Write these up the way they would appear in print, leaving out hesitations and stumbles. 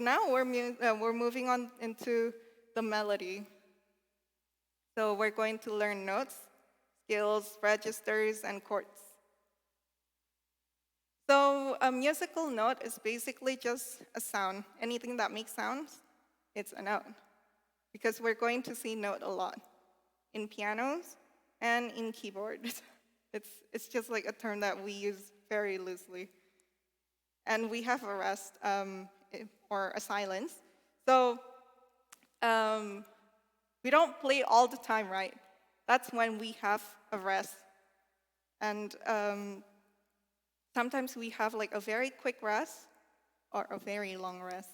now we're moving on into the melody. So we're going to learn notes, scales, registers, and chords. So a musical note is basically just a sound. Anything that makes sounds, it's a note. Because we're going to see note a lot in pianos and in keyboards. It's just like a term that we use very loosely. And we have a rest or a silence. So we don't play all the time, right? That's when we have a rest. And sometimes we have like a very quick rest or a very long rest.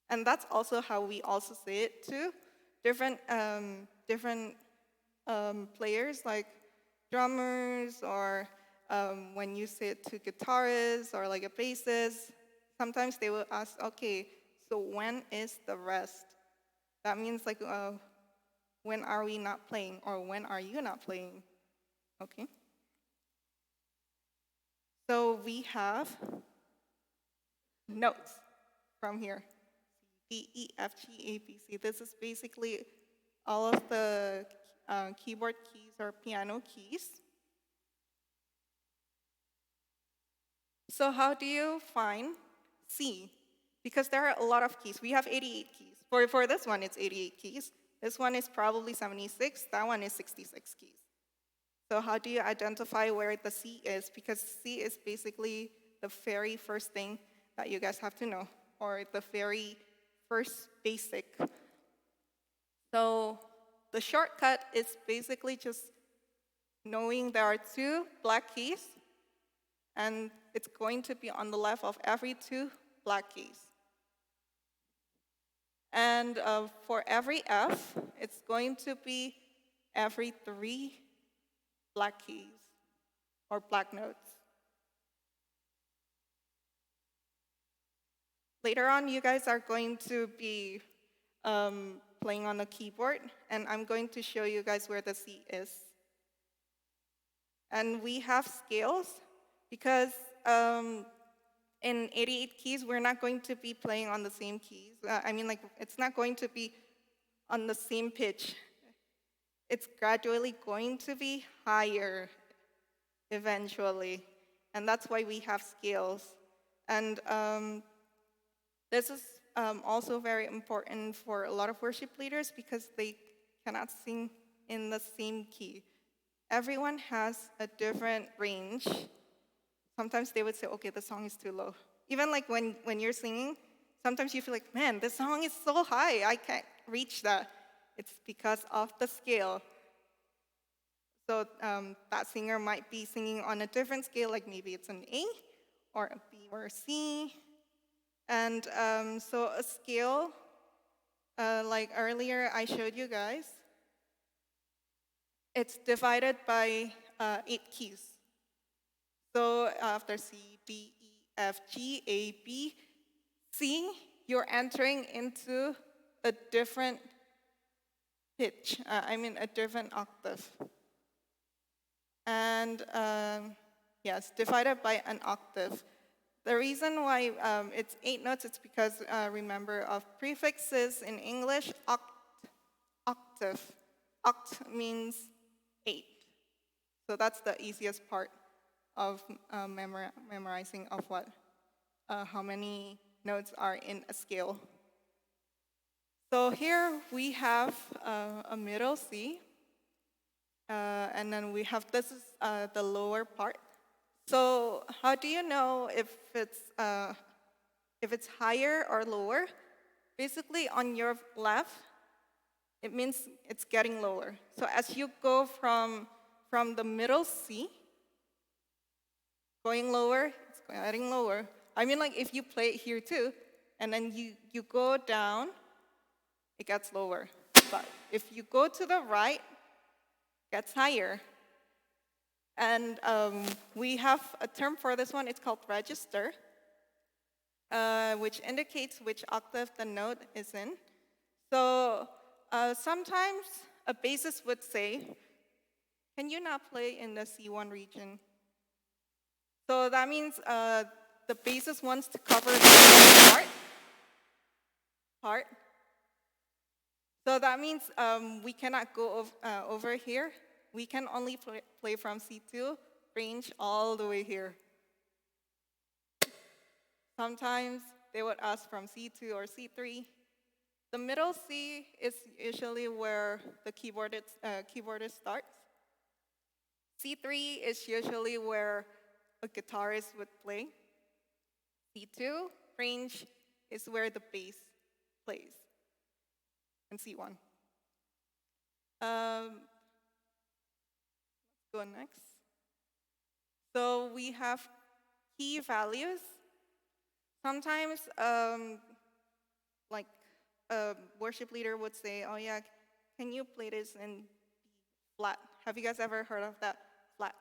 And that's also how we also say it to different players, like drummers, or when you say it to guitarists or like a bassist. Sometimes they will ask, okay, so when is the rest? That means like, when are we not playing, or when are you not playing? Okay. So we have notes from here. D, E, F, G, A, B, C. This is basically all of the keyboard keys or piano keys. So how do you find C? Because there are a lot of keys. We have 88 keys. For this one, it's 88 keys. This one is probably 76. That one is 66 keys. So how do you identify where the C is? Because C is basically the very first thing that you guys have to know, or the very first basic. So the shortcut is basically just knowing there are two black keys, and it's going to be on the left of every two black keys. And for every F, it's going to be every three black keys or black notes. Later on, you guys are going to be playing on the keyboard, and I'm going to show you guys where the C is. And we have scales because in 88 keys, we're not going to be playing on the same keys. It's not going to be on the same pitch. It's gradually going to be higher eventually. And that's why we have scales. And this is also very important for a lot of worship leaders because they cannot sing in the same key. Everyone has a different range. Sometimes they would say, okay, the song is too low. Even like when you're singing, sometimes you feel like, man, this song is so high, I can't reach that. It's because of the scale. So that singer might be singing on a different scale, like maybe it's an A or a B or a C. And so a scale, like earlier I showed you guys, it's divided by 8 keys. So after C, D, E, F, G, A, B, C, you're entering into a different pitch, a different octave. And yes, divided by an octave. The reason why it's 8 notes, it's because, remember, of prefixes in English, octave. Oct means 8. So that's the easiest part of memorizing of how many notes are in a scale. So here we have a middle C, and then we have, this is the lower part. So how do you know if it's higher or lower? Basically on your left, it means it's getting lower. So as you go from the middle C, going lower, it's getting lower. Like if you play it here too, and then you go down, it gets lower. But if you go to the right, it gets higher. And we have a term for this one, it's called register, which indicates which octave the note is in. So sometimes a bassist would say, can you not play in the C1 region? So that means the bassist wants to cover the part, part. So that means we cannot go over here. We can only play from C2 range all the way here. Sometimes they would ask from C2 or C3. The middle C is usually where the keyboardist starts. C3 is usually where a guitarist would play. C2 range is where the bass plays. And C1. Let's go next. So we have key values. Sometimes, like a worship leader would say, oh yeah, can you play this in B flat? Have you guys ever heard of that? Flats,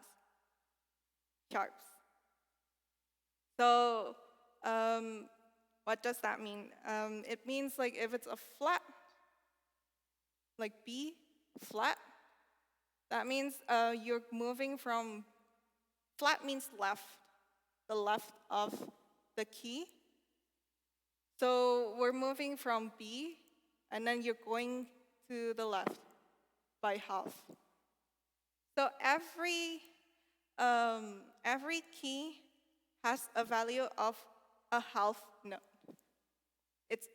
sharps. So what does that mean? It means like if it's a flat, like B flat, that means you're moving from, flat means left, the left of the key. So we're moving from B, and then you're going to the left by half. So every key has a value of a half note. It's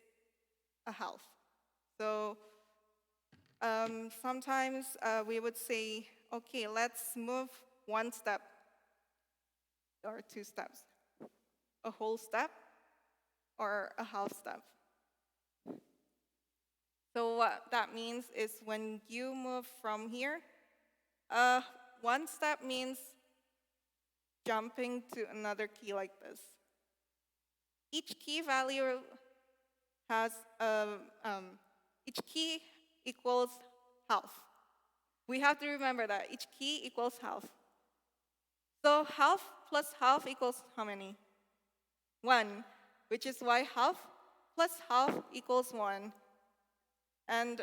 a half. So sometimes we would say, okay, let's move one step or two steps, a whole step or a half step. So what that means is when you move from here, one step means jumping to another key like this. Each key value has, each key equals half. We have to remember that each key equals half. So half plus half equals how many? 1, which is why half plus half equals 1. And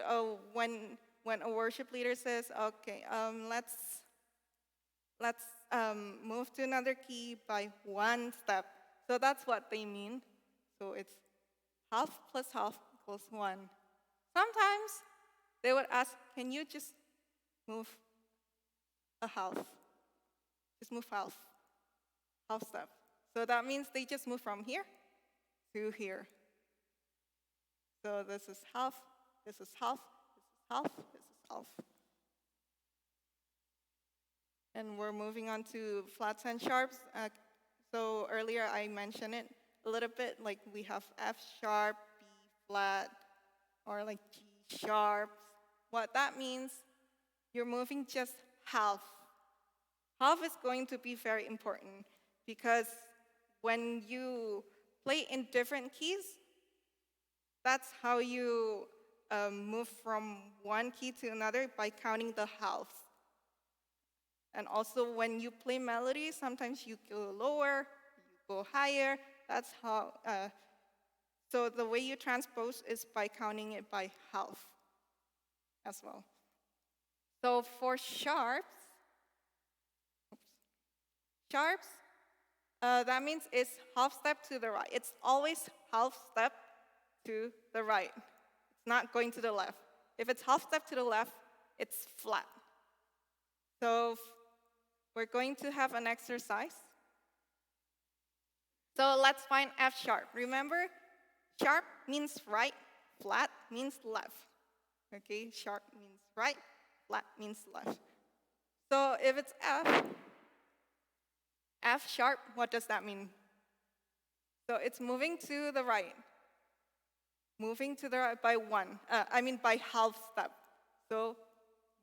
when a worship leader says, okay, let's move to another key by one step. So that's what they mean. So it's half plus half equals 1. Sometimes they would ask, can you just move a half? Just move half step. So that means they just move from here to here. So this is half, this is half, this is half, this is half. And we're moving on to flats and sharps. So earlier I mentioned it a little bit, like we have F sharp, B flat, or like G sharp. What that means, you're moving just half. Half is going to be very important because when you play in different keys, that's how you move from one key to another by counting the halves. And also when you play melodies, sometimes you go lower, you go higher. That's how, so the way you transpose is by counting it by half as well. So for sharps, that means it's half step to the right. It's always half step to the right. It's not going to the left. If it's half step to the left, it's flat. So we're going to have an exercise. So let's find F sharp. Remember, sharp means right, flat means left. Okay, sharp means right, flat means left. So if it's F sharp, what does that mean? So it's moving to the right. Moving to the right by by half step. So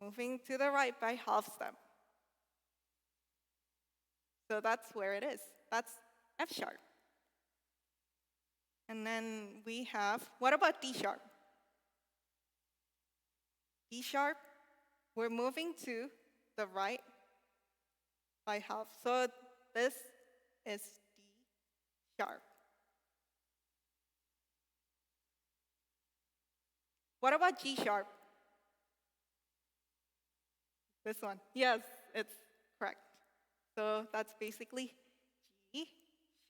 moving to the right by half step. So that's where it is. That's F sharp. And then we have, what about D sharp? D sharp, we're moving to the right by half. So this is D sharp. What about G sharp? This one. Yes, it's correct. So that's basically G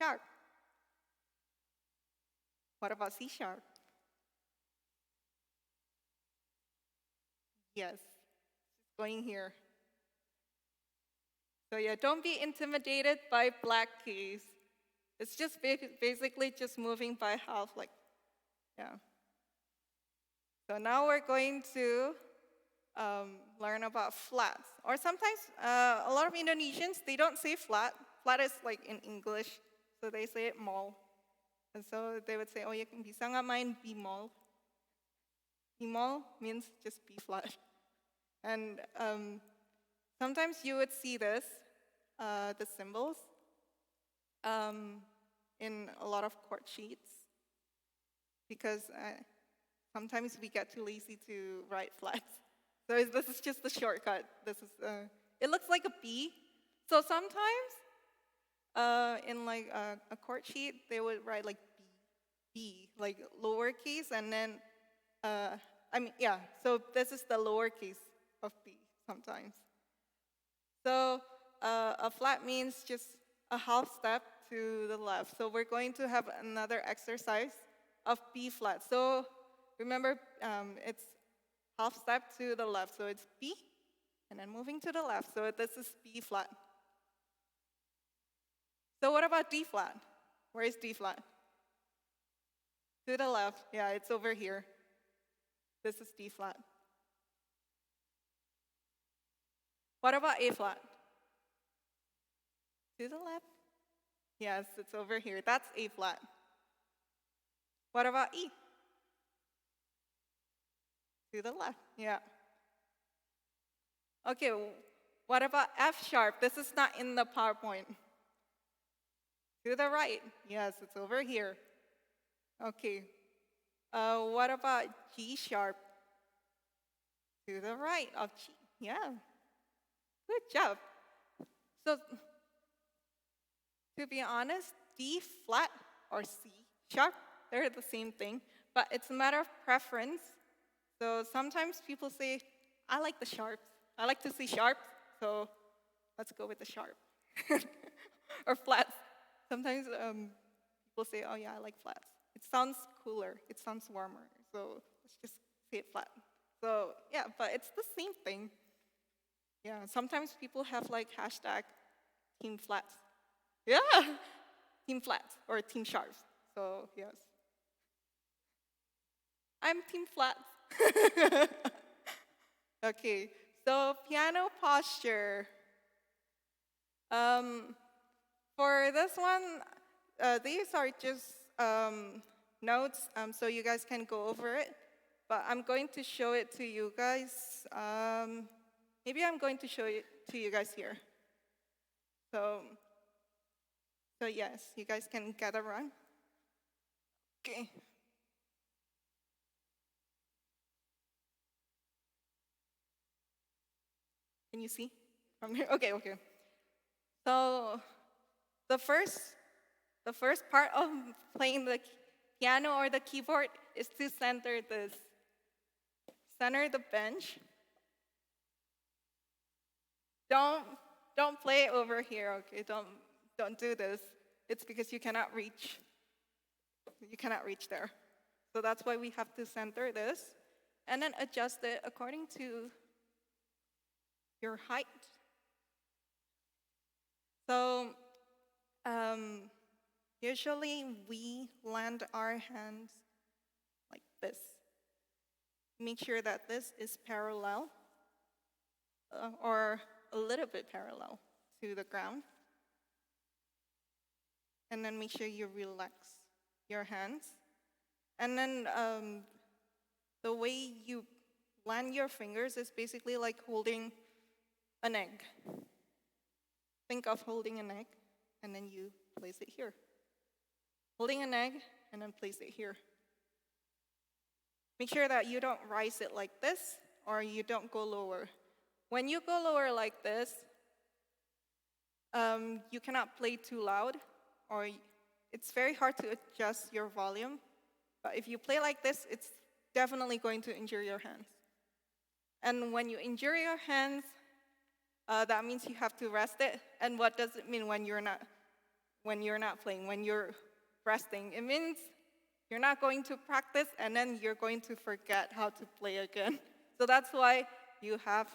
sharp. What about C sharp? Yes, it's going here. So yeah, don't be intimidated by black keys. It's just basically just moving by half, like, yeah. So now we're going to learn about flats. Or sometimes a lot of Indonesians, they don't say flat. Flat is like in English, so they say it mall. And so they would say, oh, you can bisa nggak main B-mall? B-mall means just B flat. And sometimes you would see this, the symbols, in a lot of court sheets, because sometimes we get too lazy to write flats. So this is just the shortcut. This is, it looks like a B. So sometimes in like a court sheet, they would write like B, like lowercase, and then, yeah, so this is the lowercase of B sometimes. So a flat means just a half step to the left. So we're going to have another exercise of B flat. So remember, it's half step to the left. So it's B, and then moving to the left. So this is B flat. So what about D flat? Where is D flat? To the left. Yeah, it's over here. This is D flat. What about A flat? To the left. Yes, it's over here. That's A flat. What about E? To the left. Yeah. Okay, what about F sharp? This is not in the PowerPoint. To the right. Yes, it's over here. Okay. What about G sharp? To the right of G. Yeah. Good job. So, to be honest, D flat or C sharp, they're the same thing, but it's a matter of preference. So sometimes people say, I like the sharps. I like to see sharps, so let's go with the sharp. Or flats. Sometimes people say, oh yeah, I like flats. It sounds cooler, it sounds warmer, so let's just say it flat. So yeah, but it's the same thing. Yeah, sometimes people have like hashtag team flats. Yeah, team flats or team sharps. So yes. I'm team flats. Okay, so piano posture. For this one, these are just notes, so you guys can go over it. But I'm going to show it to you guys. Maybe I'm going to show it to you guys here. So yes, you guys can gather around. Okay. Can you see from here? Okay. So the first part of playing the piano or the keyboard is to center this. Center the bench. Don't play over here, okay? Don't do this. It's because you cannot reach. You cannot reach there. So that's why we have to center this and then adjust it according to your height. So usually we land our hands like this. Make sure that this is parallel or a little bit parallel to the ground. And then make sure you relax your hands. And then the way you land your fingers is basically like holding an egg. Think of holding an egg, and then you place it here. Holding an egg, and then place it here. Make sure that you don't rise it like this, or you don't go lower. When you go lower like this, you cannot play too loud, or it's very hard to adjust your volume. But if you play like this, it's definitely going to injure your hands. And when you injure your hands, that means you have to rest it. And what does it mean when you're not playing? When you're resting, it means you're not going to practice, and then you're going to forget how to play again. So that's why you have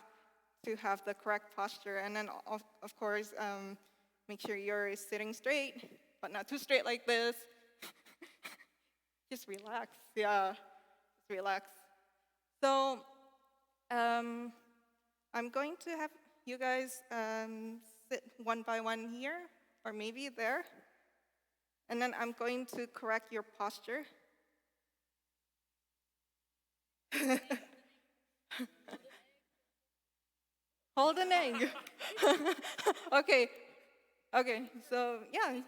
to have the correct posture. And then, of course, make sure you're sitting straight, but not too straight like this. Just relax. Yeah, just relax. So I'm going to have you guys sit one by one here, or maybe there. And then I'm going to correct your posture. Hold an egg. Okay, okay, so yeah.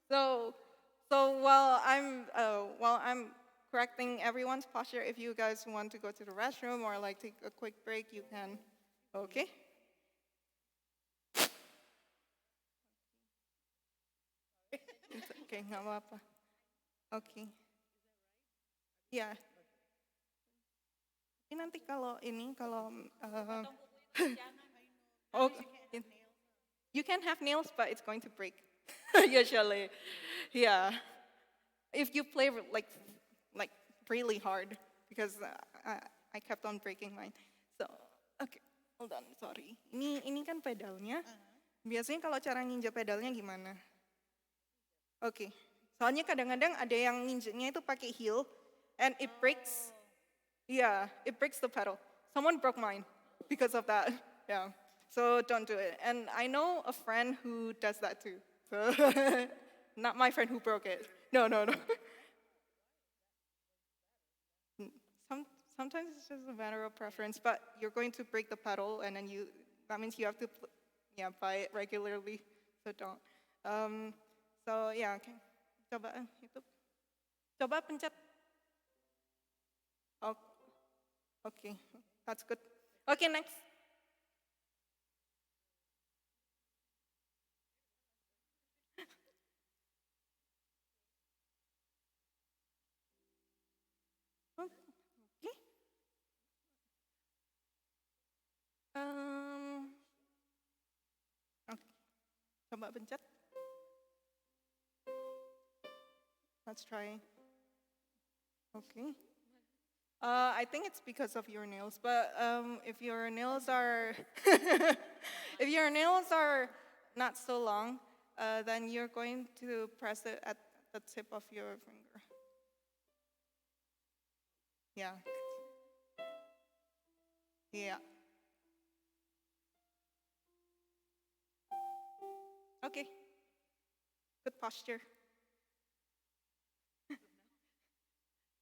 So, so while I'm correcting everyone's posture, if you guys want to go to the restroom or like take a quick break, you can. Okay. It's okay, nggak apa-apa. Okay. Ya. Tapi nanti kalau ini kalau oh, you can have nails, but it's going to break usually. Yeah. If you play like really hard, because I kept on breaking mine. So, okay, hold on, sorry. Ini kan pedalnya. Biasanya kalau cara nginjek pedalnya gimana? Oke. Soalnya kadang-kadang ada yang nginjeknya itu pakai heel, and it breaks. Yeah, it breaks the pedal. Someone broke mine because of that. Yeah. So don't do it. And I know a friend who does that too. So not my friend who broke it. No, no, no. Sometimes it's just a matter of preference, but you're going to break the pedal, and then that means you have to, yeah, buy it regularly. So don't. So yeah, okay. Coba itu. Coba pencet. Oh, okay, that's good. Okay, next. Okay. Okay. Coba pencet. Let's try. Okay. I think it's because of your nails, but if your nails are if your nails are not so long, then you're going to press it at the tip of your finger. Yeah. Yeah. Okay. Good posture.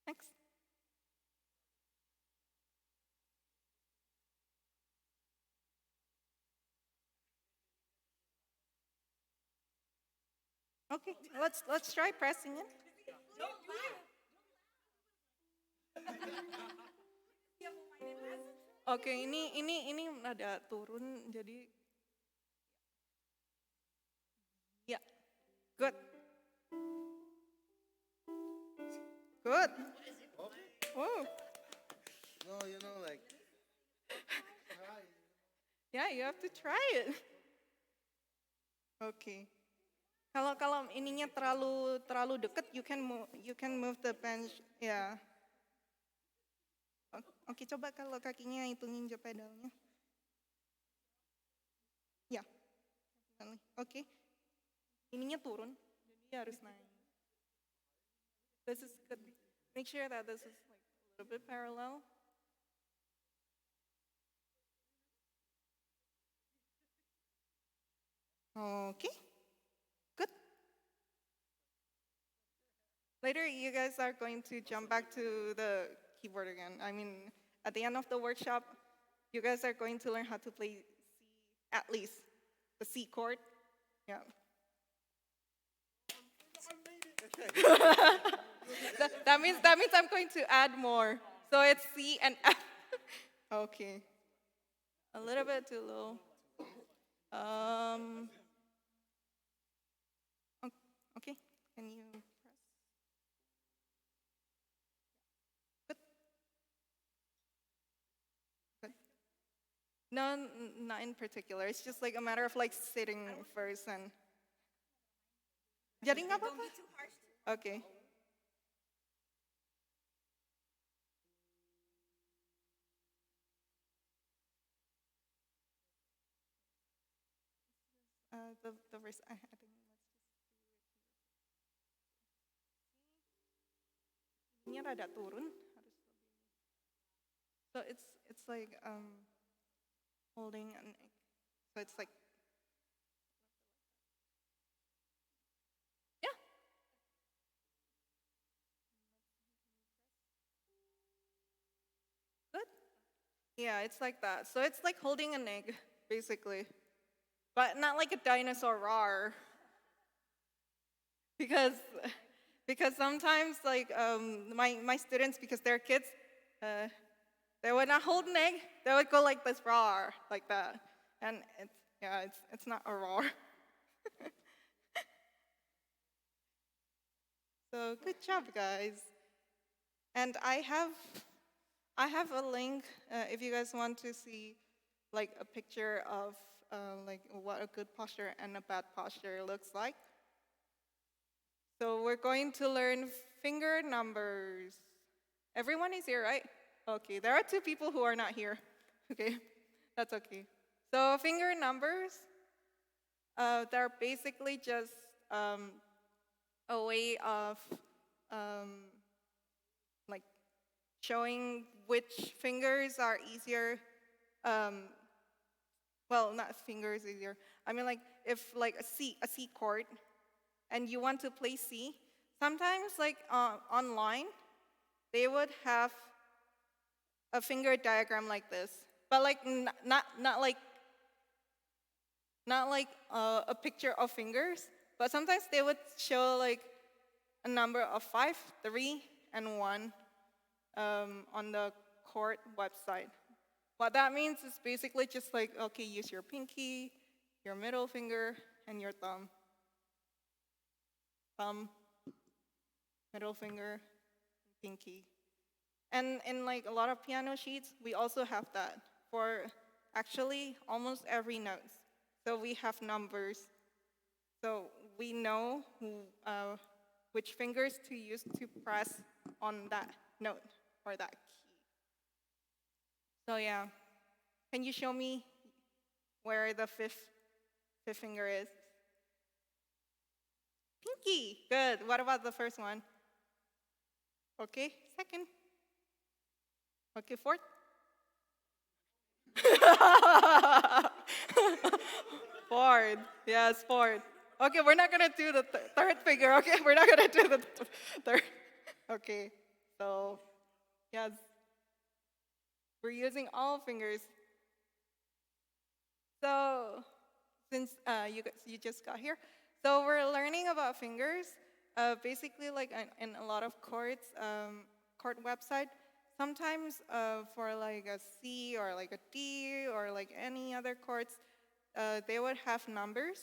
Next. Okay, let's try pressing it. Oke, ini ada turun jadi ya. Good. Good. Oh. No, like. Yeah, you have to try it. Okay. Kalau ininya terlalu dekat, you can move the bench. Ya. Oke, coba kalau kakinya itu nginjek pedalnya. Ya. Oke. Ininya turun, jadi harus naik. This is good. Make sure that this is like a little bit parallel. Okay. Good. Later, you guys are going to jump back to the keyboard again. I mean, at the end of the workshop, you guys are going to learn how to play C, at least the C chord. Yeah. that means I'm going to add more. So it's C and F. Okay. A little bit too low. Okay. Can you press? Good. Good. No, not in particular. It's just like a matter of like sitting first and. Jadi nggak apa-apa. Okay. the verse. I think let's just do it here. Ini rada turun. So it's like holding an egg. So it's like yeah. Good. Yeah, it's like that. So it's like holding an egg, basically. But not like a dinosaur roar. Because because sometimes like my students, because they're kids, uh, they would not hold an egg, they would go like this roar, like that. And it's not a roar. So good job, guys. And I have a link if you guys want to see like a picture of like what a good posture and a bad posture looks like. So we're going to learn finger numbers. Everyone is here, right? Okay, there are two people who are not here. Okay, that's okay. So finger numbers, they're basically just a way of like showing which fingers are easier. Um, well, not fingers easier. I mean, like if like a C chord, and you want to play C, sometimes like online, they would have a finger diagram like this, but like not like a picture of fingers, but sometimes they would show like a number of 5, 3, and 1 on the court website. What that means is basically just like, okay, use your pinky, your middle finger, and your thumb. Thumb, middle finger, pinky. And in like a lot of piano sheets, we also have that for actually almost every note. So we have numbers. So we know which fingers to use to press on that note or that key. So yeah, can you show me where the fifth finger is? Pinky. Good. What about the first one? Okay, second. Okay, fourth. Fourth. Yes, fourth. Okay, we're not gonna do the third finger. Okay, we're not gonna do the third. Okay, so yes, we're using all fingers. So since you just got here, so we're learning about fingers. Basically, like in a lot of court website, sometimes for like a C or like a D or like any other chords, they would have numbers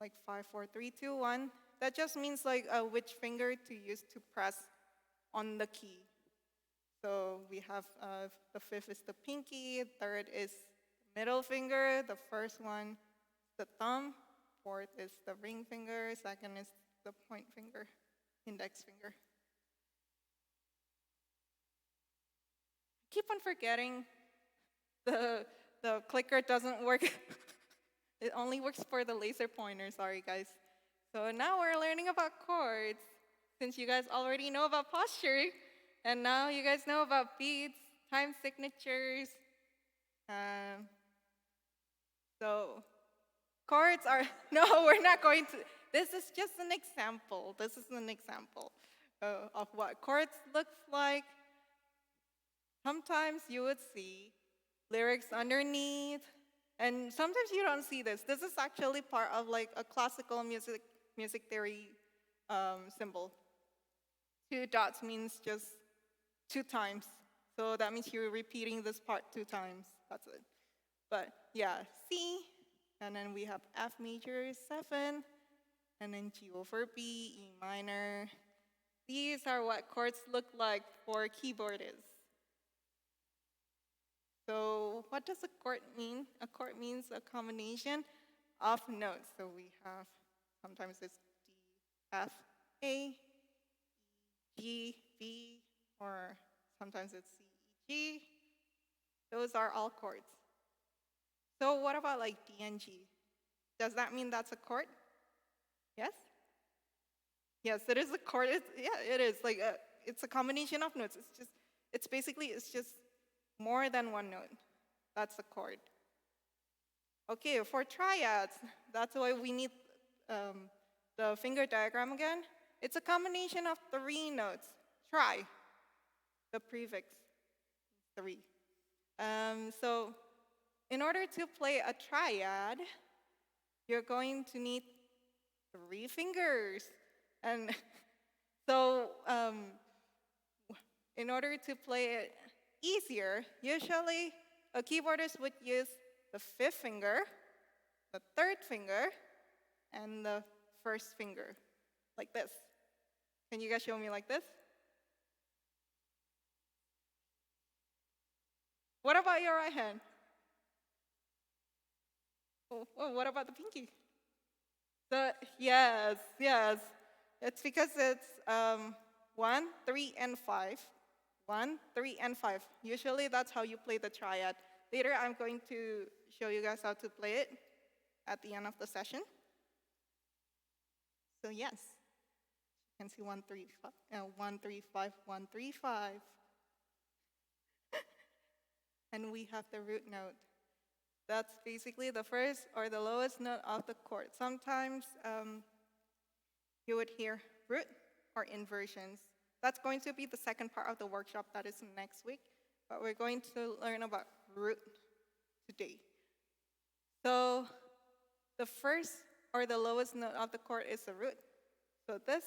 like 5, 4, 3, 2, 1. That just means like which finger to use to press on the key. So we have the fifth is the pinky, third is the middle finger, the first one the thumb, fourth is the ring finger, second is the point finger, index finger. Keep on forgetting the clicker doesn't work. It only works for the laser pointer, sorry guys. So now we're learning about chords. Since you guys already know about posture, and now you guys know about beats, time signatures. So chords are, no, we're not going to, this is just an example. This is an example of what chords looks like. Sometimes you would see lyrics underneath, and sometimes you don't see this. This is actually part of like a classical music theory symbol. 2 dots means just 2 times. So that means you're repeating this part 2 times. That's it. But yeah, C, and then we have F major 7, and then G over B, E minor. These are what chords look like for keyboardists. So what does a chord mean? A chord means a combination of notes. So we have, sometimes it's D, F, A, E, G, B, or sometimes it's C, E, G. Those are all chords. So what about like D and G? Does that mean that's a chord? Yes? Yes, it is a chord. Yeah, it is. Like it's a combination of notes. It's just more than one note. That's a chord. Okay, for triads, that's why we need the finger diagram again. It's a combination of three notes. Tri, the prefix, three. So in order to play a triad, you're going to need three fingers. And so in order to play it easier, usually a keyboardist would use the fifth finger, the third finger, and the first finger, like this. Can you guys show me like this? What about your right hand? Oh, what about the pinky? Yes. It's because it's 1, 3, and 5. 1, 3, and 5. Usually that's how you play the triad. Later I'm going to show you guys how to play it at the end of the session. So yes, you can see 1, 3, 5, 1, 3, 5, 1, 3, 5. And we have the root note. That's basically the first or the lowest note of the chord. Sometimes you would hear root or inversions. That's going to be the second part of the workshop that is next week, but we're going to learn about root today. So the first or the lowest note of the chord is the root. So this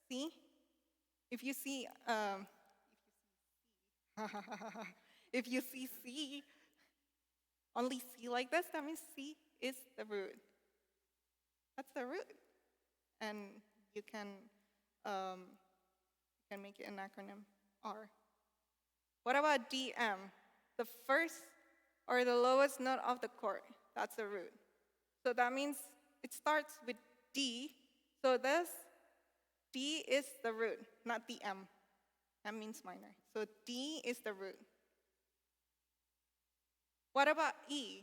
C, if you see if you see C, only C like this, that means C is the root. That's the root. And you can make it an acronym, R. What about DM? The first or the lowest note of the chord, that's the root. So that means it starts with D. So this D is the root, not the M. M means minor. So D is the root. What about E?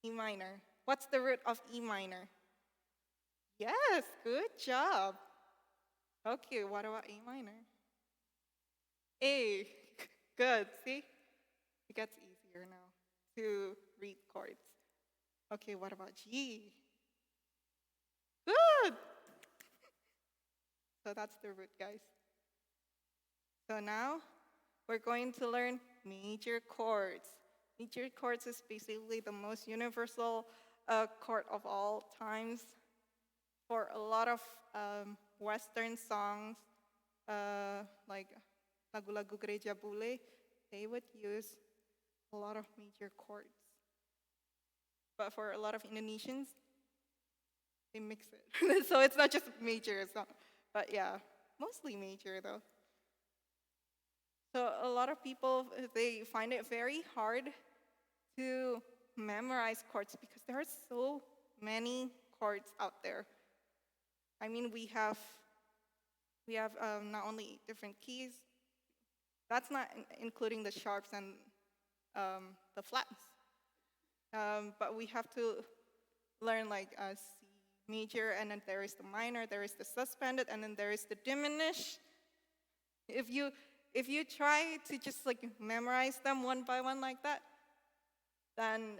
E minor. What's the root of E minor? Yes, good job. Okay, what about A minor? A. Good, see? It gets easier now to read chords. Okay, what about G? Good! So that's the root, guys. So now we're going to learn major chords. Major chords is basically the most universal chord of all times. For a lot of Western songs, like lagu-lagu gereja bule, they would use a lot of major chords. But for a lot of Indonesians, they mix it. So it's not just major, but yeah, mostly major though. So a lot of people, they find it very hard to memorize chords because there are so many chords out there. I mean, we have not only different keys, that's not including the sharps and the flats. But we have to learn like C major, and then there is the minor, there is the suspended, and then there is the diminished. If you try to just like memorize them one by one like that, then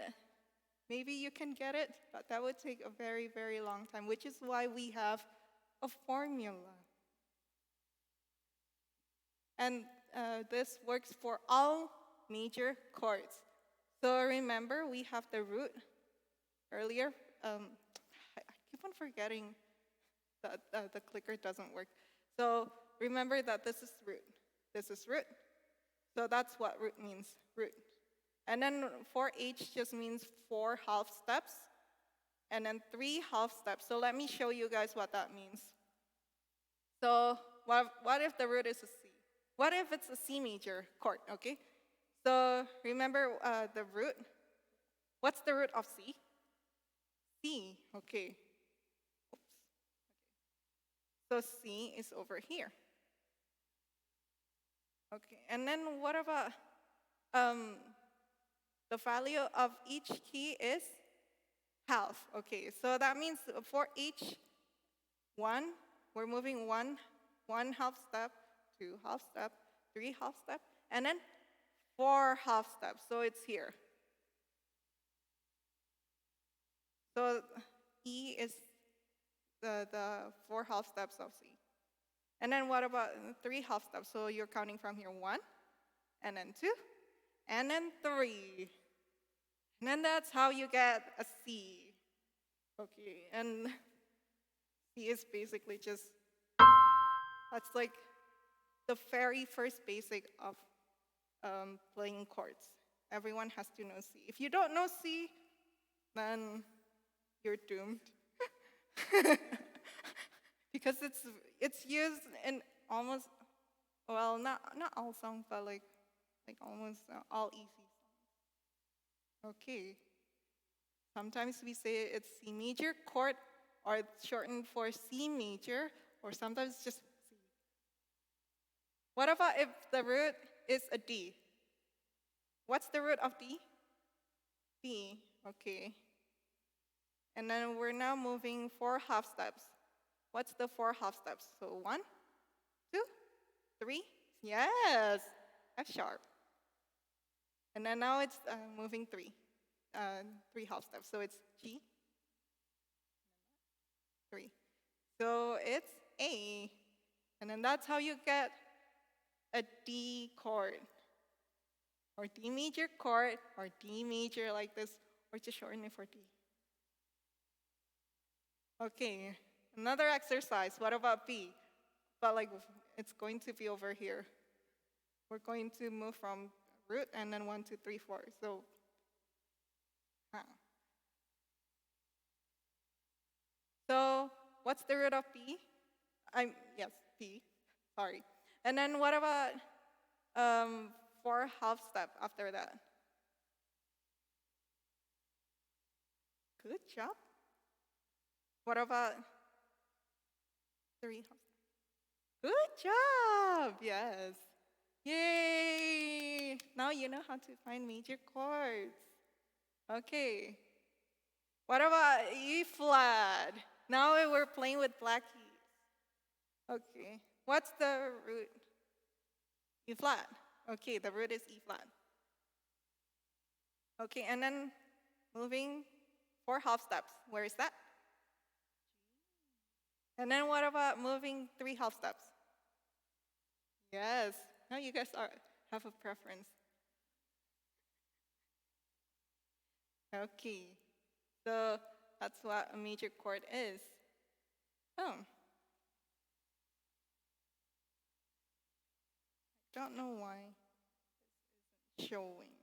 maybe you can get it, but that would take a very, very long time, which is why we have a formula. And this works for all major chords. So remember, we have the root earlier. I keep on forgetting that the clicker doesn't work. So remember that this is root. This is root. So that's what root means, root. And then 4H just means 4 half steps, and then 3 half steps. So let me show you guys what that means. So what if the root is a C? What if it's a C major chord, okay? So remember the root. What's the root of C? C, okay. Oops. Okay. So C is over here. Okay, and then what about the value of each key is half. Okay, so that means for each one, we're moving one half step, two half step, three half step, and then four half steps. So it's here. So E is the four half steps of C. And then what about three half steps? So you're counting from here, one, and then two, and then three. And then that's how you get a C. Okay, and C is basically just, that's like the very first basic of playing chords. Everyone has to know C. If you don't know C, then you're doomed. Because it's used in almost, well, not all songs, but like almost all easy songs. Okay. Sometimes we say it's C major chord, or it's shortened for C major, or sometimes just C. What about if the root is a D? What's the root of D? D. Okay. And then we're now moving four half steps. What's the four half steps? So 1, 2, 3. Yes, F sharp. And then now it's moving three half steps. So it's G, 3. So it's A. And then that's how you get a D chord, or D major chord, or D major like this, or just shorten it for D. Okay, another exercise. What about B? But like it's going to be over here. We're going to move from root and then 1, 2, 3, 4. So, so what's the root of B? Yes, B. Sorry. And then what about four half step after that? Good job. What about three half step? Good job. Yes. Yay! Now you know how to find major chords. Okay. What about E flat? Now we're playing with black keys. Okay. What's the root? E flat. Okay, the root is E flat. Okay, and then moving four half steps. Where is that? And then what about moving three half steps? Yes. Now you guys have a preference. Okay. So that's what a major chord is. Oh. I don't know why this isn't showing.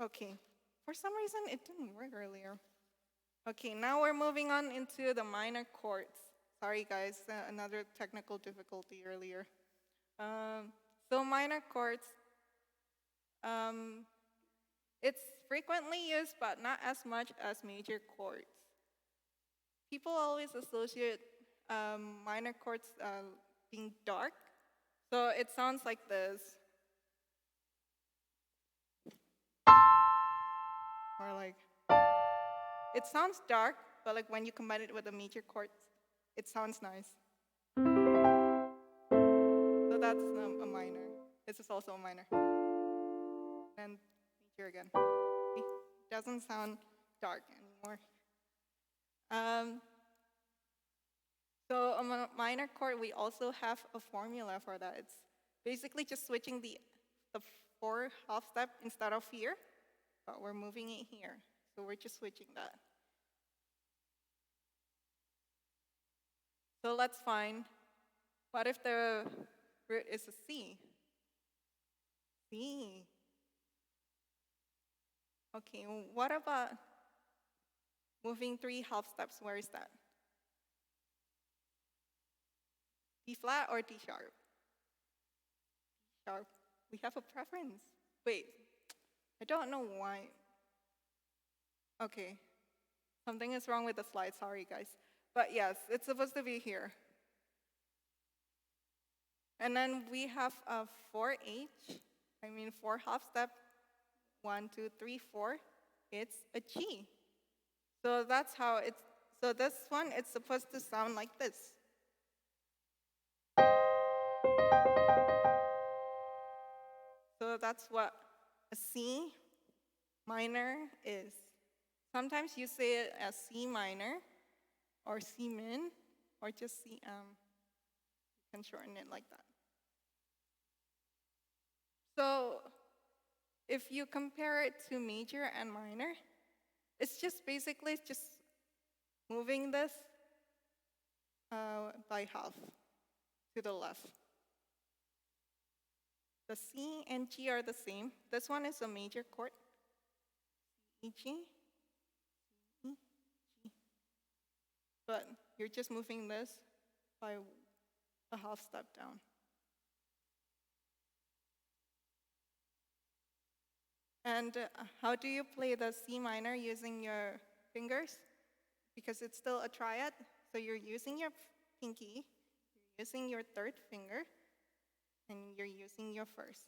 Okay. For some reason, it didn't work earlier. Okay, now we're moving on into the minor chords. Sorry, guys, another technical difficulty earlier. So minor chords, it's frequently used, but not as much as major chords. People always associate minor chords being dark, so it sounds like this. Or like, it sounds dark, but like when you combine it with the major chords, it sounds nice. So that's a minor. This is also a minor. And major again. It doesn't sound dark anymore. So a minor chord, we also have a formula for that. It's basically just switching the four half step instead of here, but we're moving it here. So we're just switching that. So let's find, what if the root is a C? C. Okay, what about moving three half steps? Where is that? D flat or D sharp? D sharp. We have a preference. Wait, I don't know why. Okay, something is wrong with the slide, sorry guys. But yes, it's supposed to be here. And then we have a 4H. I mean, 4 half step, 1, 2, 3, 4, it's a G. So that's how it's, so this one, it's supposed to sound like this. So that's what a C minor is. Sometimes you say it as C minor, or C min, or just CM. You can shorten it like that. So if you compare it to major and minor, it's just basically just moving this by half to the left. The C and G are the same. This one is a major chord, C, G, C, G. But you're just moving this by a half step down. And how do you play the C minor using your fingers? Because it's still a triad, so you're using your pinky, you're using your third finger, and you're using your first.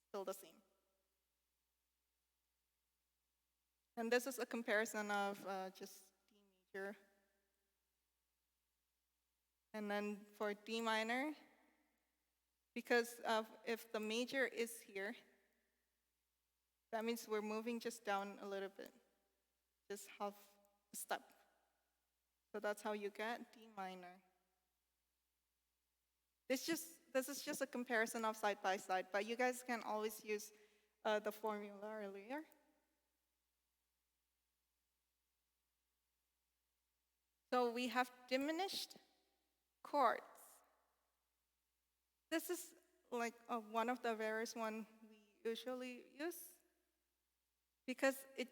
Still the same. And this is a comparison of just D major. And then for D minor, because if the major is here, that means we're moving just down a little bit, just half a step. So that's how you get D minor. This is just a comparison of side by side, but you guys can always use the formula earlier. So we have diminished chords. This is like one of the various one we usually use because it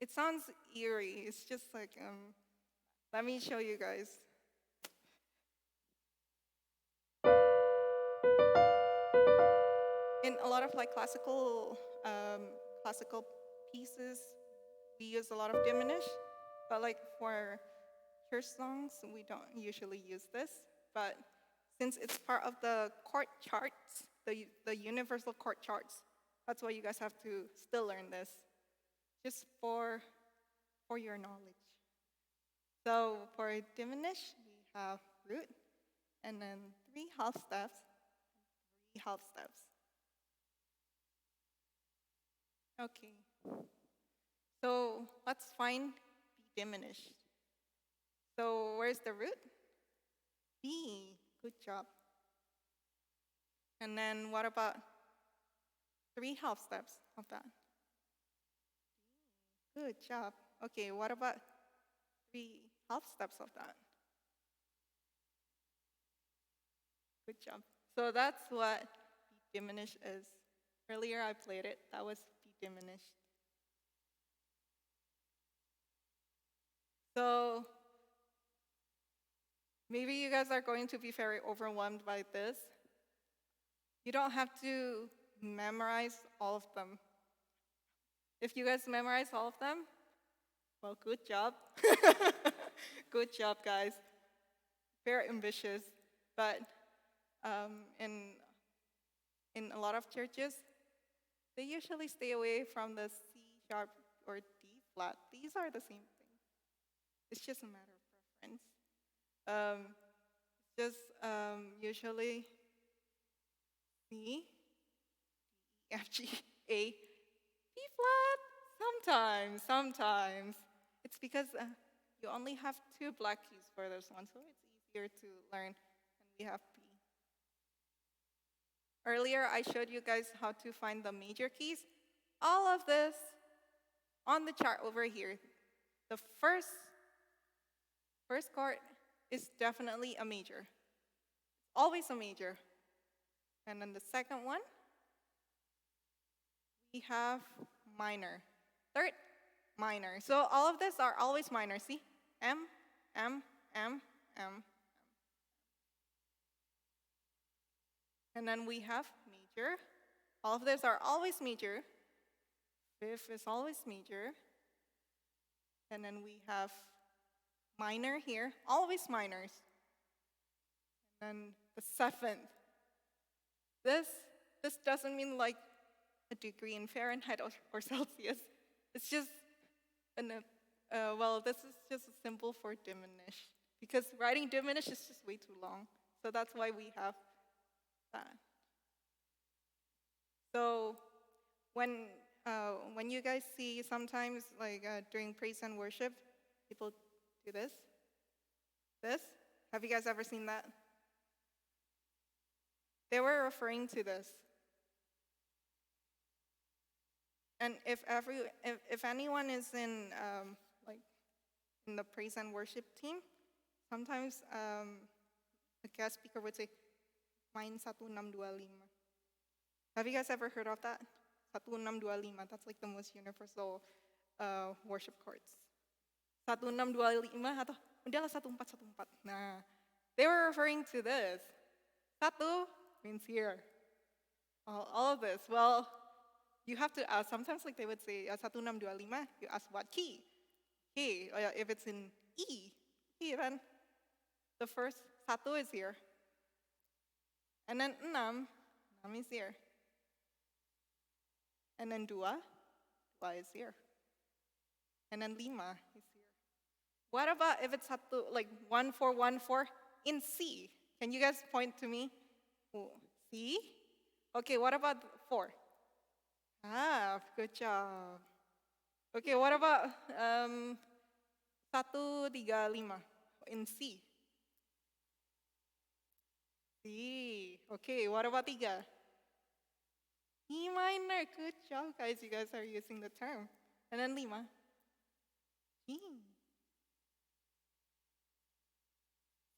sounds eerie. It's just like, let me show you guys. In a lot of like classical pieces, we use a lot of diminish, but like for church songs, we don't usually use this. But since it's part of the chord charts, the universal chord charts, that's why you guys have to still learn this, just for your knowledge. So for diminish, we have root, and then 3 half steps, 3 half steps. Okay. So let's find B diminished. So where's the root? B. Good job. And then what about 3 half steps of that? Good job. Okay, what about 3 half steps of that? Good job. So that's what B diminished is. Earlier I played it. That was B diminished. So maybe you guys are going to be very overwhelmed by this. You don't have to memorize all of them. If you guys memorize all of them, well, good job. Good job, guys. Very ambitious. But in a lot of churches, they usually stay away from the C sharp or D flat. These are the same thing. It's just a matter of preference. Just usually C, D, E, F, G, A, B flat. Sometimes. It's because you only have 2 black keys for this one, so it's easier to learn. And we have B. Earlier, I showed you guys how to find the major keys. All of this on the chart over here. The first chord is definitely a major. Always a major. And then the second one, we have minor. Third, minor. So all of this are always minor. See? M, M, M, M. And then we have major. All of these are always major. Fifth is always major. And then we have minor here, always minors. And then the 7th. This this doesn't mean like a degree in Fahrenheit or Celsius. It's just well, this is just a symbol for diminished because writing diminished is just way too long. So that's why we have that. So when you guys see sometimes like during praise and worship, people do this. Have you guys ever seen that? They were referring to this. And if anyone is in like in the praise and worship team, sometimes the guest speaker would say, "Main 1625." Have you guys ever heard of that? 1625. That's like the most universal worship chords. 1625 atau udahlah 1414. Nah, they were referring to this. Satu means here. All of this. Well, you have to ask. Sometimes like they would say 1625. You ask what key? Key. If it's in E, then the first satu is here. And then enam is here. And then dua is here. And then lima is here. What about if it's satu, like 1414 in C? Can you guys point to me? C? Okay, what about 4? Good job. Okay, what about 135 in C? C. Okay, what about 3? E minor. Good job, guys. You guys are using the term. And then 5. G.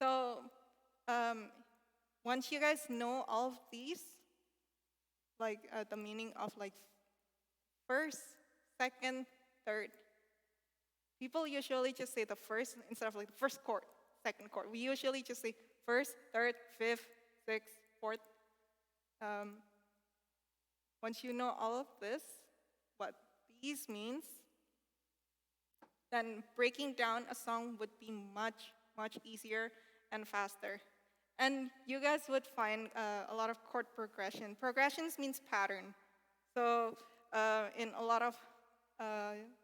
So, once you guys know all of these, like the meaning of like first, second, third, people usually just say the first instead of like the first chord, second chord. We usually just say first, third, fifth, sixth, fourth. Once you know all of this, what these means, then breaking down a song would be much, much easier and faster. And you guys would find a lot of chord progression. Progressions means pattern. So in a lot of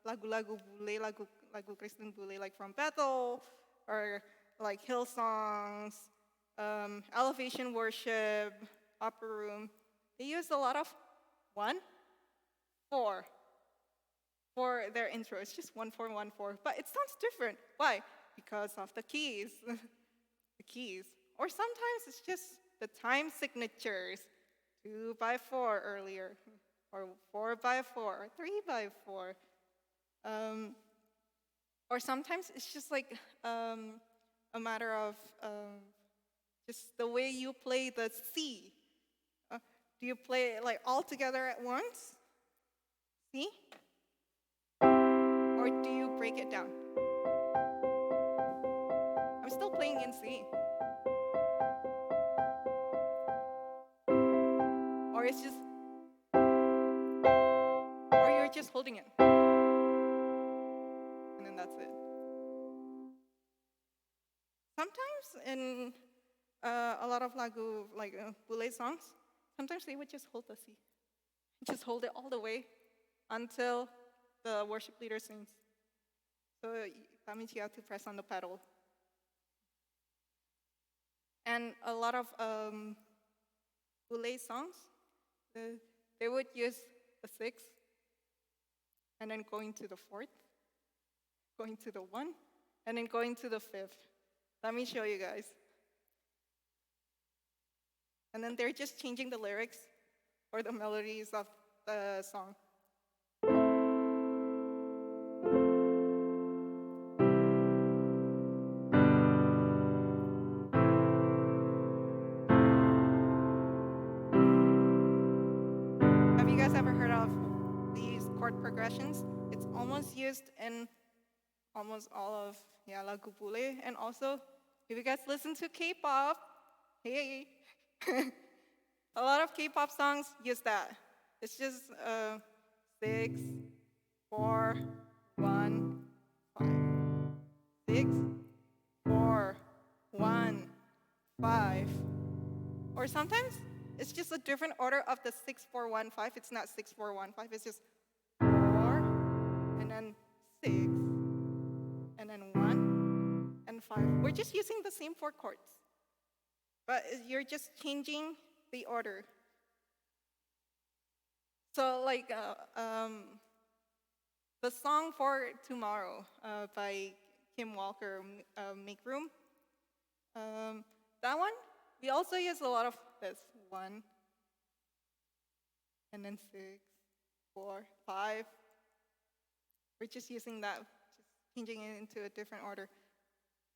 lagu-lagu bule, lagu Kristen bule, like from Bethel, or like hill songs, elevation worship, upper room, they use a lot of 1, 4 for their intro. It's just 1, 4, 1, 4. But it sounds different. Why? Because of the keys. The keys. Or sometimes it's just the time signatures. 2/4 earlier. Or 4/4. Or 3/4. Or sometimes it's just like a matter of just the way you play the C. Do you play it like all together at once? C? Or do you break it down? I'm still playing in C. Or it's just, or you're just holding it. And then that's it. Sometimes in a lot of lagu, like bule songs, sometimes they would just hold the C. Just hold it all the way until the worship leader sings. So that means you have to press on the pedal. And a lot of bule songs, they would use the 6th, and then going to the 4th, going to the 1, and then going to the 5th. Let me show you guys. And then they're just changing the lyrics or the melodies of the song. Have you guys ever heard of these chord progressions? It's almost used in almost all of lagu bule, and also if you guys listen to K-pop, hey, a lot of K-pop songs use that. It's just 6, 4, 1, 5. 6, 4, 1, 5. Or sometimes It's just a different order of the 6-4-1-5. It's not 6-4-1-5. It's just 4, and then 6, and then 1, and 5. We're just using the same 4 chords, but you're just changing the order. So like the song for Tomorrow by Kim Walker, Make Room. That one, we also use a lot of this. 1, and then 6, 4, 5. We're just using that, just changing it into a different order.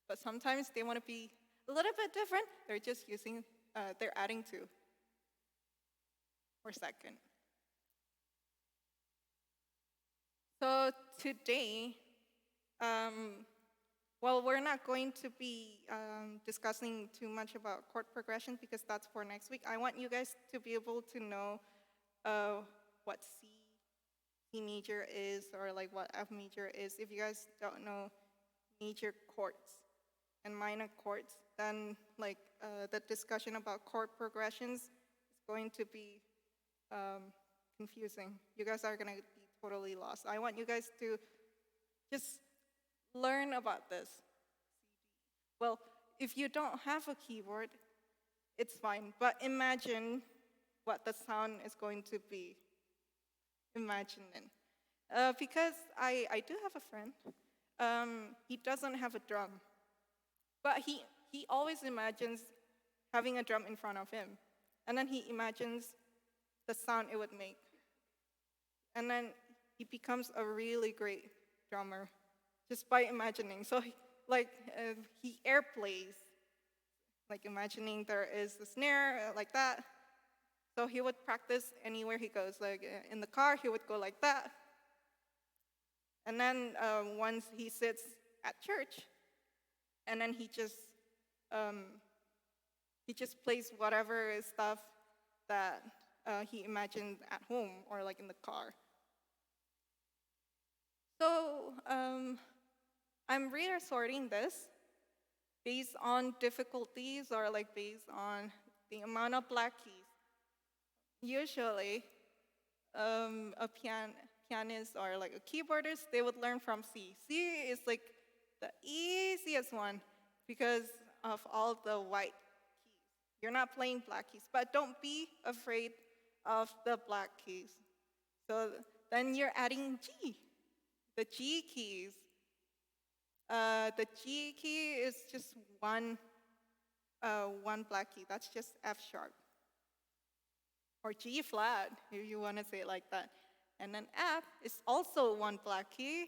But sometimes they want to be a little bit different. They're just using, they're adding 2 or second. So today, well, we're not going to be discussing too much about chord progression because that's for next week. I want you guys to be able to know what C major is or like what F major is. If you guys don't know major chords and minor chords, then like the discussion about chord progressions is going to be confusing. You guys are gonna be totally lost. I want you guys to just learn about this. Well, if you don't have a keyboard, it's fine, but imagine what the sound is going to be. Imagine it. Because I do have a friend. He doesn't have a drum, but he always imagines having a drum in front of him. And then he imagines the sound it would make. And then he becomes a really great drummer just by imagining. So he airplays, like imagining there is a snare like that. So he would practice anywhere he goes. Like in the car, he would go like that. And then once he sits at church, and then he just plays whatever stuff that he imagined at home or like in the car. So I'm reassorting this based on difficulties or like based on the amount of black keys. Usually, a pianist or like a keyboardist, they would learn from C. C is like the easiest one because of all the white keys. You're not playing black keys, but don't be afraid of the black keys. So then you're adding G, the G keys. The G key is just one black key. That's just F sharp. Or G flat, if you want to say it like that. And then F is also one black key.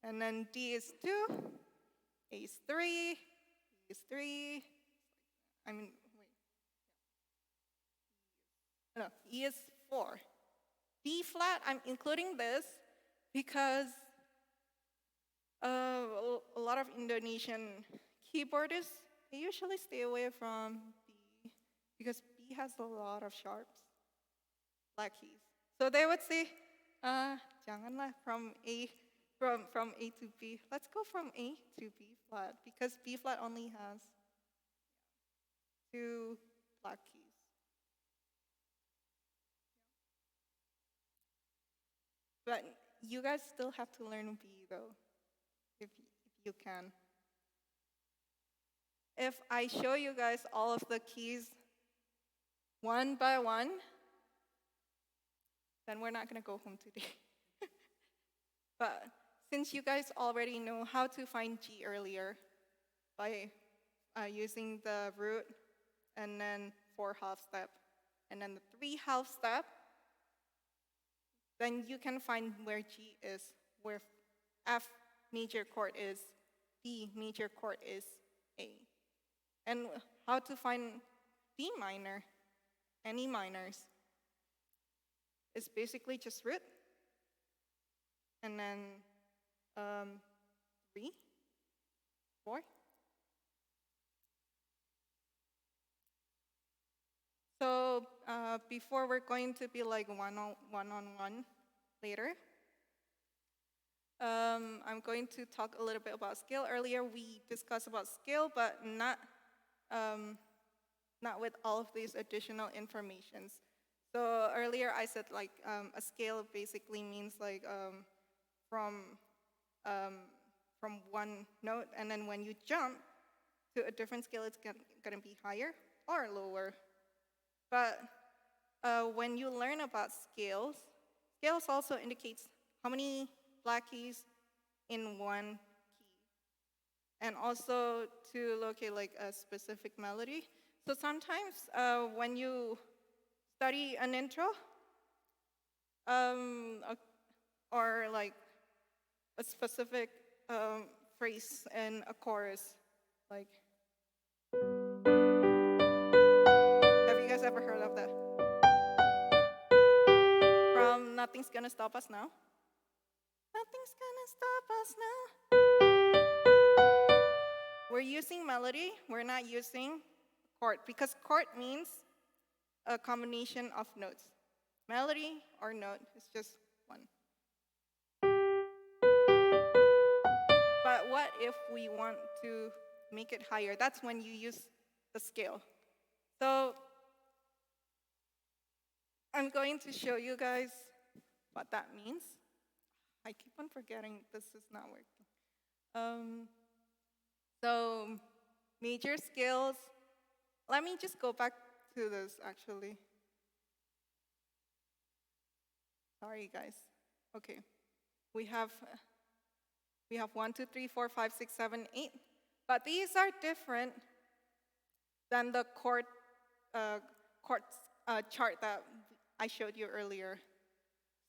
And then D is 2, A is 3, E is 3. I mean, wait. No, E is 4. D flat, I'm including this because a lot of Indonesian keyboardists, they usually stay away from B because B has a lot of sharps, black keys. So they would say, janganlah from A to B. Let's go from A to B flat because B flat only has 2 black keys. But you guys still have to learn B though, if you can. If I show you guys all of the keys one by one, then we're not gonna go home today. But since you guys already know how to find G earlier by using the root and then 4 half step and then the 3 half step, then you can find where G is, where F major chord is, D major chord is A. And how to find D minor, any minors. It's basically just root, and then 3, 4. So before we're going to be like one-on-one later, I'm going to talk a little bit about scale. Earlier we discussed about scale, but not not with all of these additional informations. So earlier I said like a scale basically means like from um, from one note, and then when you jump to a different scale, it's gonna be higher or lower. But when you learn about scales, scales also indicates how many black keys in one key, and also to locate like a specific melody. So sometimes when you study an intro, um, a- or like a specific phrase in a chorus, like, have you guys ever heard of that? From Nothing's Gonna Stop Us Now. Nothing's gonna stop us now. We're using melody, we're not using chord, because chord means a combination of notes. Melody or note is just one. But what if we want to make it higher? That's when you use the scale. So I'm going to show you guys what that means. I keep on forgetting this is not working. So major scales, let me just go back to this actually. Sorry guys. Okay. We have 1, 2, 3, 4, 5, 6, 7, 8. But these are different than the chord chart that I showed you earlier.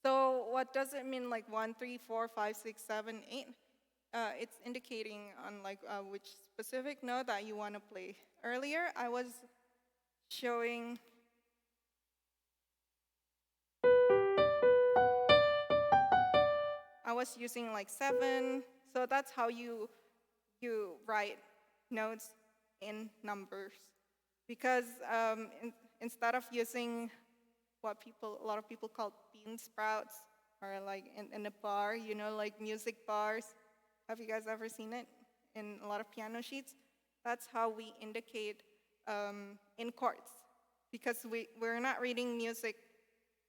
So what does it mean like 1, 3, 4, 5, 6, 7, 8? It's indicating on like which specific note that you want to play. Earlier I was showing using like 7. So that's how you write notes in numbers. Because instead of using what a lot of people call bean sprouts, or like in a bar, you know, like music bars. Have you guys ever seen it in a lot of piano sheets? That's how we indicate in chords. Because we're not reading music,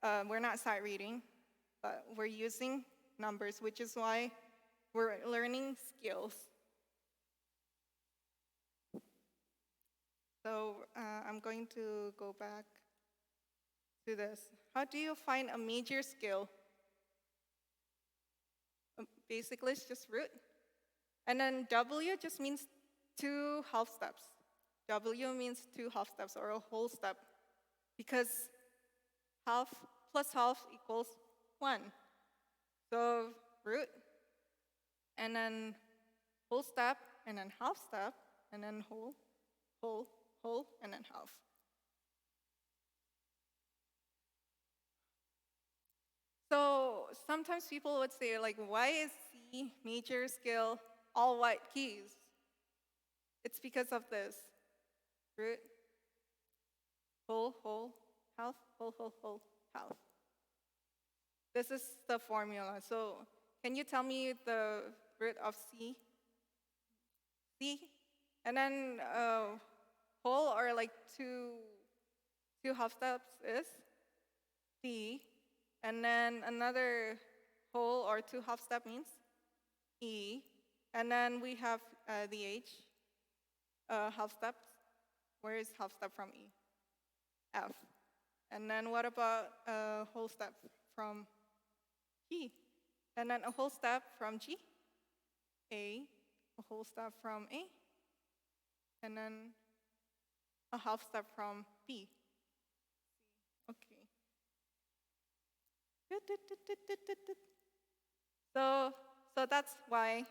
we're not sight reading, but we're using numbers, which is why we're learning skills. So I'm going to go back to this. How do you find a major scale? Basically, it's just root. And then W just means 2 half steps. W means 2 half steps or a whole step, because half plus half equals 1. So root, and then whole step, and then half step, and then whole, and then half. So sometimes people would say, like, why is C major scale all white keys? It's because of this. Root, whole, half, whole, half. This is the formula. So can you tell me the root of C? C? And then whole, or like two half steps is D. And then another whole or 2 half step means E. And then we have the H, half steps. Where is half step from E? F. And then what about a whole step from G? And then a whole step from G? A. A whole step from A. And then a half step from B. Okay. So that's why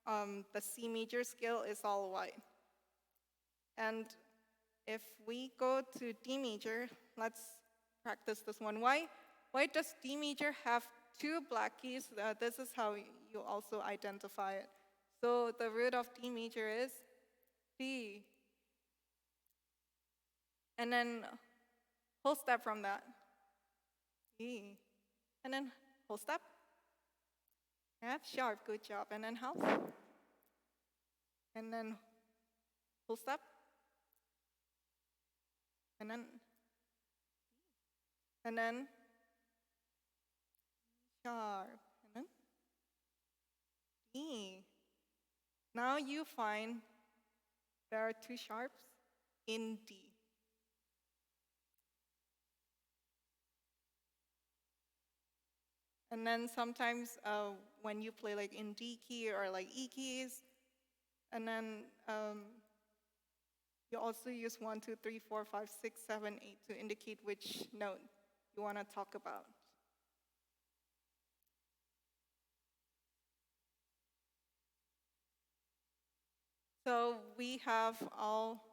the C major scale is all white. And if we go to D major, let's practice this one. Why does D major have 2 black keys? This is how you also identify it. So the root of D major is D. And then whole step from that, E. And then whole step, F sharp, good job. And then half. And then whole step, and then sharp, and then D. Now you find there are two sharps in D. And then sometimes when you play like in D key or like E keys, and then you also use 1, 2, 3, 4, 5, 6, 7, 8 to indicate which note you want to talk about. So we have all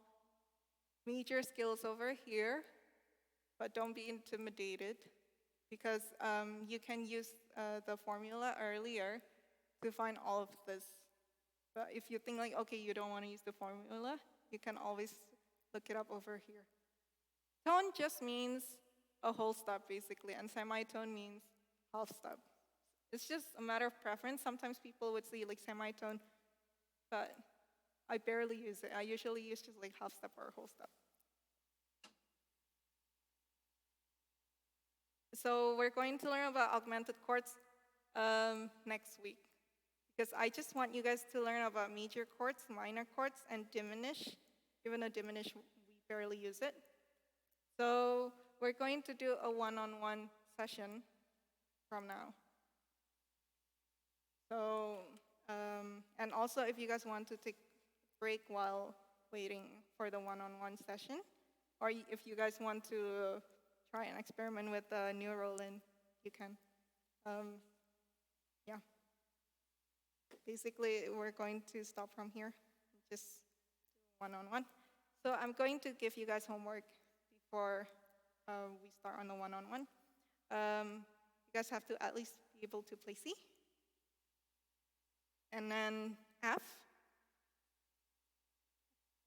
major skills over here, but don't be intimidated because you can use the formula earlier to find all of this. But if you think like, okay, you don't want to use the formula, you can always look it up over here. Tone just means a whole stop basically, and semitone means half stop. It's just a matter of preference. Sometimes people would say like semitone, but I barely use it. I usually use just like half step or whole step. So we're going to learn about augmented chords next week. Because I just want you guys to learn about major chords, minor chords, and diminish, even though diminish, we barely use it. So we're going to do a one-on-one session from now. So, and also if you guys want to take a break while waiting for the one-on-one session, or if you guys want to try and experiment with the new roll-in, you can. Yeah. Basically, we're going to stop from here, just one-on-one. So I'm going to give you guys homework before we start on the one-on-one. You guys have to at least be able to play C. And then F.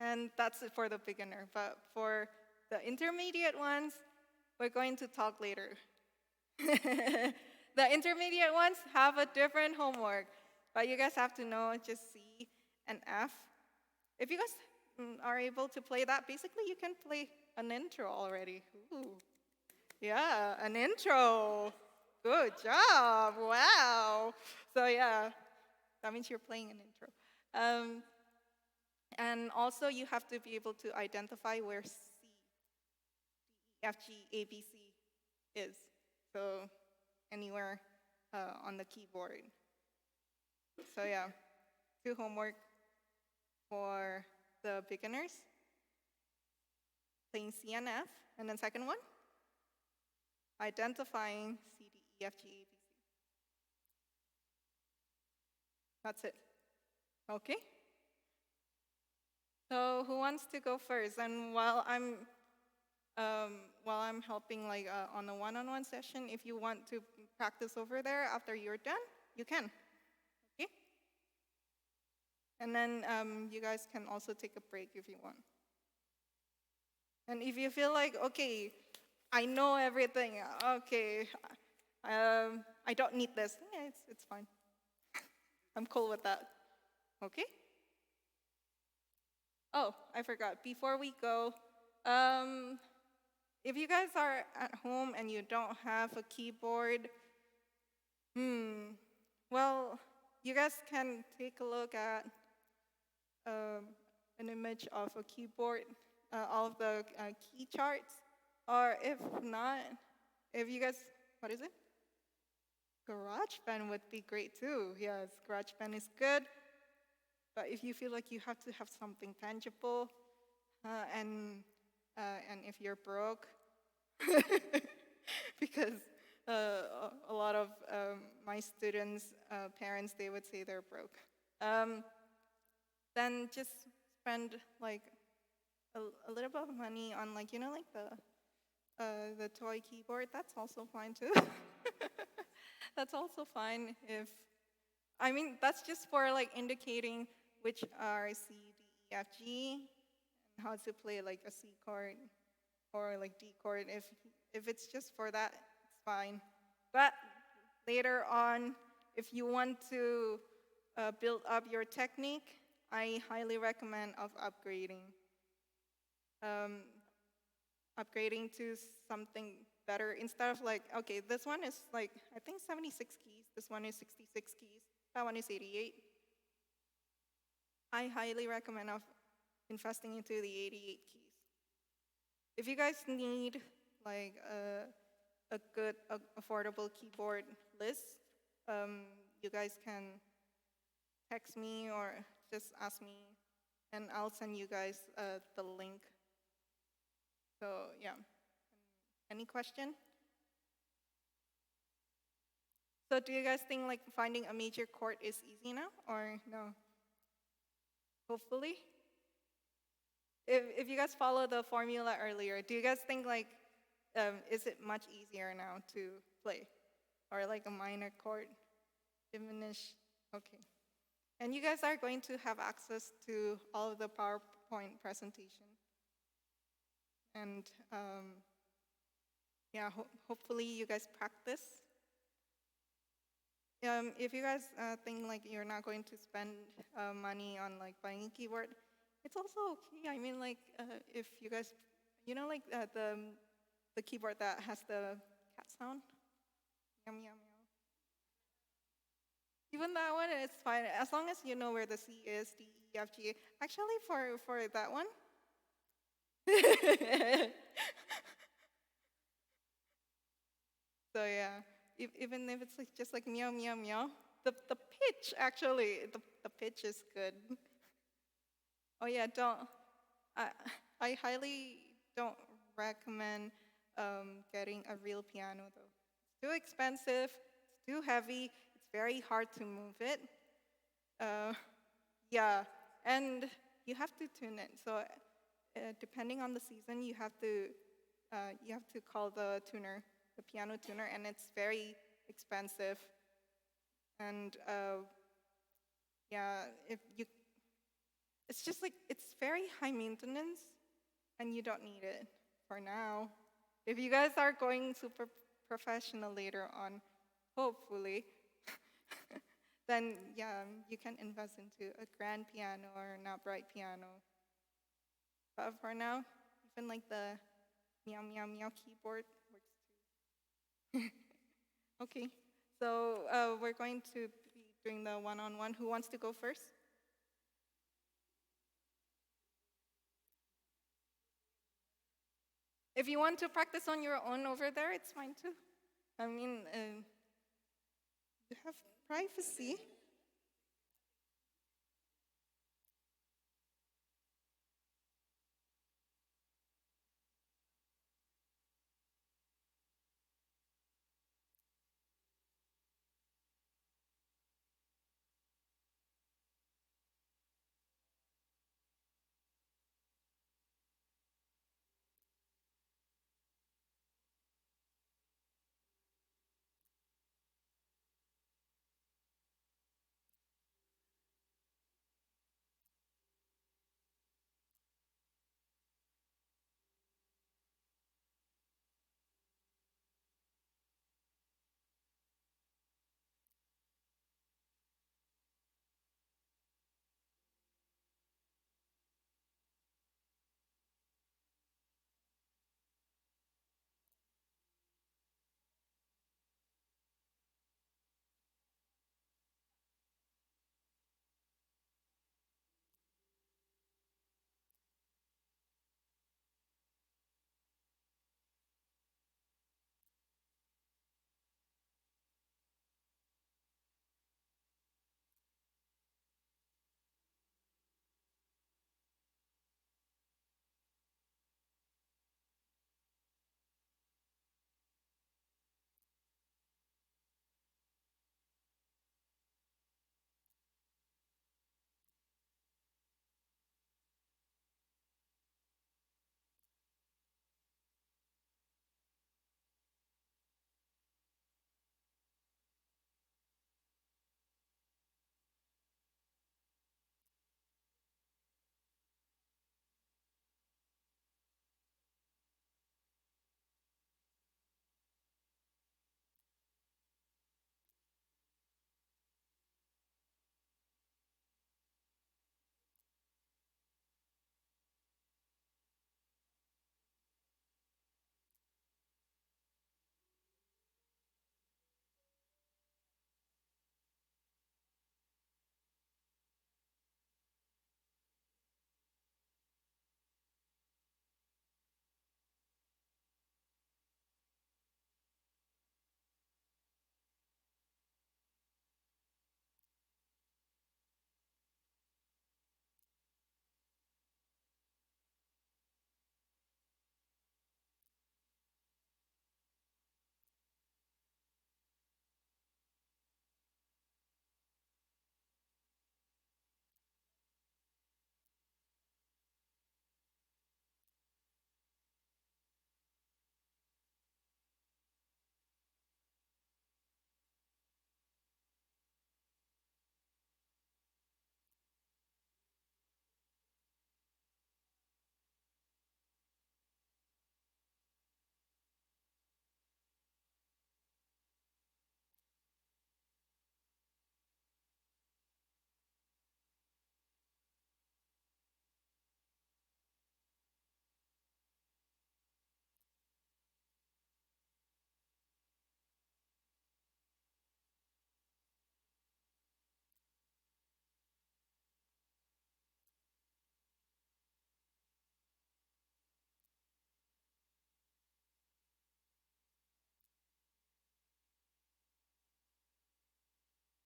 And that's it for the beginner. But for the intermediate ones, we're going to talk later. The intermediate ones have a different homework. But you guys have to know just C and F. If you guys are able to play that, basically you can play an intro already. Ooh. Yeah, an intro. Good job. Wow. So yeah, that means you're playing an intro. And also you have to be able to identify where C, D, E, F, G, A, B, C is. So anywhere on the keyboard. So yeah, 2 homework for the beginners, playing C and F, and then second one, identifying C, D, E, F, G, A, B, C. That's it. Okay? So who wants to go first? And while I'm helping like on the one-on-one session, if you want to practice over there after you're done, you can. Okay? And then you guys can also take a break if you want. And if you feel like, okay, I know everything, okay, I don't need this, yeah, it's fine. I'm cool with that. Okay? Oh, I forgot. Before we go, if you guys are at home and you don't have a keyboard, well, you guys can take a look at an image of a keyboard, all of the key charts. Or if not, if you guys, what is it? GarageBand would be great too. Yes, GarageBand is good. But if you feel like you have to have something tangible, and if you're broke, because a lot of my students' parents, they would say they're broke. Then just spend like a little bit of money on like, you know, like the toy keyboard. That's also fine too. That's also fine if, I mean, that's just for like indicating which are C, D, E, F, G, and how to play like a C chord or like D chord. If it's just for that, it's fine. But later on, if you want to build up your technique, I highly recommend of upgrading. upgrading to something better instead of like, okay, this one is like, I think 76 keys, this one is 66 keys, that one is 88. I highly recommend of investing into the 88 keys. If you guys need like a good, affordable keyboard list, you guys can text me or just ask me, and I'll send you guys the link. So yeah, any question? So do you guys think like finding a major chord is easy now or no? Hopefully. If you guys follow the formula earlier, do you guys think like, is it much easier now to play? Or like a minor chord, diminish, okay. And you guys are going to have access to all of the PowerPoint presentation. And yeah, hopefully you guys practice. If you guys think like you're not going to spend money on like buying a keyboard, it's also okay. I mean, like if you guys, you know, like the keyboard that has the cat sound, meow meow meow. Even that one, it's fine as long as you know where the C is, D, E, F, G. Actually, for that one. So yeah, even if it's like just like meow meow meow, the pitch actually the pitch is good. Oh yeah, don't I I highly don't recommend getting a real piano though. It's too expensive, it's too heavy, it's very hard to move it. Uh, yeah, and you have to tune it. So depending on the season, you have to call the tuner, the piano tuner, and it's very expensive. And yeah, if you, it's just like it's very high maintenance, and you don't need it for now. If you guys are going super professional later on, hopefully, then yeah, you can invest into a grand piano or an upright piano. But for now, even like the meow meow meow keyboard works too. Okay, so we're going to be doing the one-on-one. Who wants to go first? If you want to practice on your own over there, it's fine too. I mean, you have privacy.